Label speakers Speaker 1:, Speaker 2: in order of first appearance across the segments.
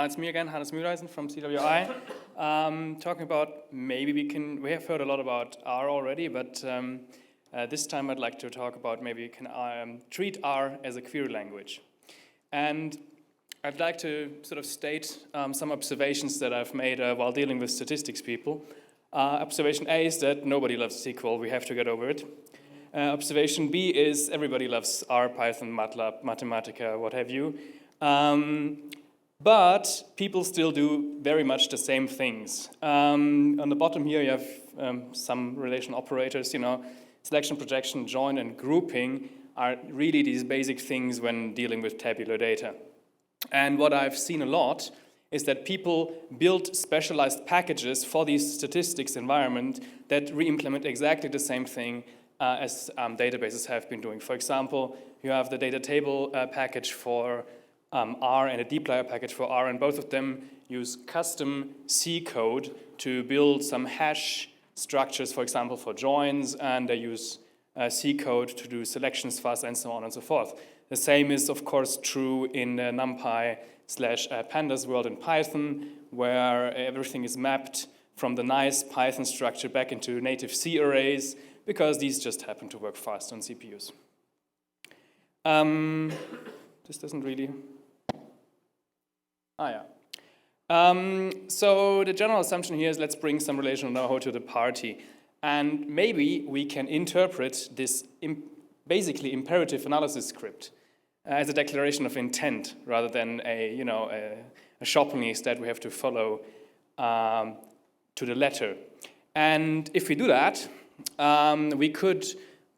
Speaker 1: It's me again, Muehleisen from CWI. Talking about maybe we have heard a lot about R already, but this time I'd like to talk about maybe we can treat R as a query language. And I'd like to sort of state some observations that I've made while dealing with statistics people. Observation A is that nobody loves SQL, we have to get over it. Observation B is everybody loves R, Python, MATLAB, Mathematica, what have you. But people still do very much the same things. On the bottom here you have some relational operators, selection, projection, join, and grouping are really these basic things when dealing with tabular data. And what I've seen a lot is that people build specialized packages for these statistics environment that re-implement exactly the same thing as databases have been doing. For example, you have the data table package for R and a dplyr package for R, and both of them use custom C code to build some hash structures, for example, for joins, and they use C code to do selections fast and so on and so forth. The same is, of course, true in NumPy/pandas world in Python, where everything is mapped from the nice Python structure back into native C arrays, because these just happen to work fast on CPUs. This doesn't really... So the general assumption here is let's bring some relational know-how to the party. And maybe we can interpret this basically imperative analysis script as a declaration of intent rather than a shopping list that we have to follow to the letter. And if we do that, we could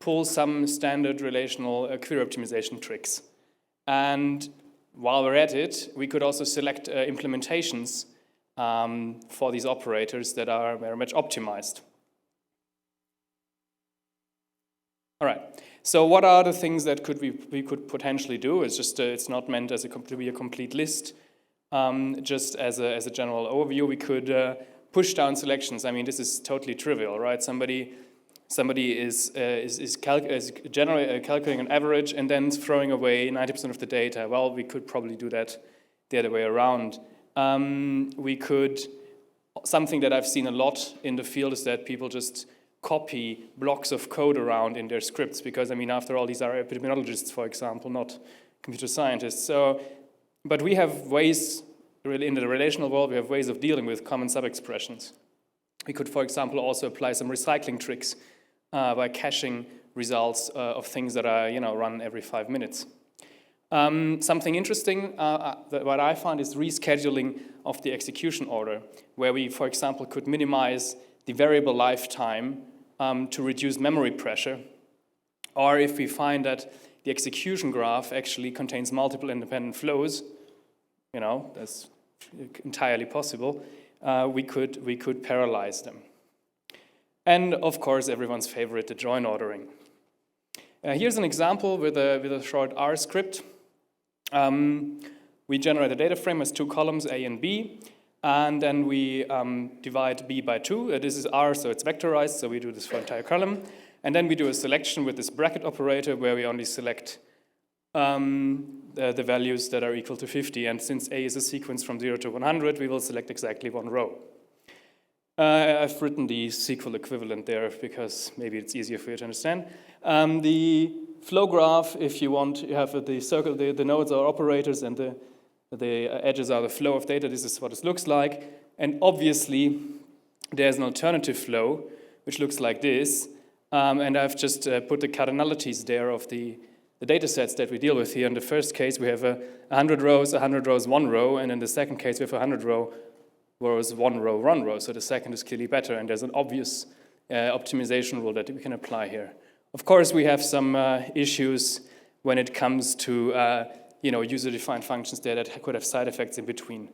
Speaker 1: pull some standard relational query optimization tricks. And while we're at it, we could also select implementations for these operators that are very much optimized. All right. So what are the things that we could potentially do? It's just it's not meant as to be a complete list. Just as a general overview, we could push down selections. I mean, this is totally trivial, right? Somebody is generally calculating an average and then throwing away 90% of the data. Well, we could probably do that the other way around. Something that I've seen a lot in the field is that people just copy blocks of code around in their scripts because, I mean, after all, these are epidemiologists, for example, not computer scientists. But we have ways, really in the relational world, we have ways of dealing with common sub-expressions. We could, for example, also apply some recycling tricks by caching results of things that are, run every 5 minutes. Something interesting, what I found is rescheduling of the execution order, where we, for example, could minimize the variable lifetime to reduce memory pressure, or if we find that the execution graph actually contains multiple independent flows, that's entirely possible, we could parallelize them. And of course, everyone's favorite, the join ordering. Here's an example with a short R script. We generate a data frame as 2 columns, A and B, and then we divide B by 2. This is R, so it's vectorized, so we do this for entire column. And then we do a selection with this bracket operator where we only select the values that are equal to 50. And since A is a sequence from 0 to 100, we will select exactly 1 row. I've written the SQL equivalent there because maybe it's easier for you to understand. The flow graph, if you want, you have the circle, the nodes are operators and the edges are the flow of data. This is what it looks like. And obviously, there's an alternative flow, which looks like this. And I've just put the cardinalities there of the data sets that we deal with here. In the first case, we have 100 rows, 100 rows, 1 row. And in the second case, we have 100 rows, 1 row, 1 row. So the second is clearly better. And there's an obvious optimization rule that we can apply here. Of course, we have some issues when it comes to user-defined functions there that could have side effects in between.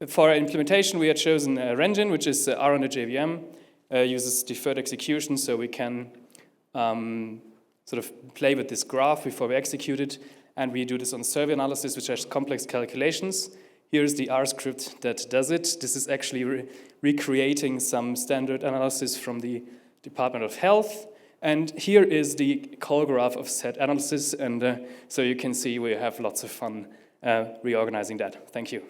Speaker 1: For our implementation, we had chosen Renjin, which is R on the JVM, uses deferred execution, so we can sort of play with this graph before we execute it, and we do this on survey analysis, which has complex calculations. Here's the R script that does it. This is actually recreating some standard analysis from the Department of Health. And here is the call graph of set analysis. And so you can see we have lots of fun reorganizing that. Thank you.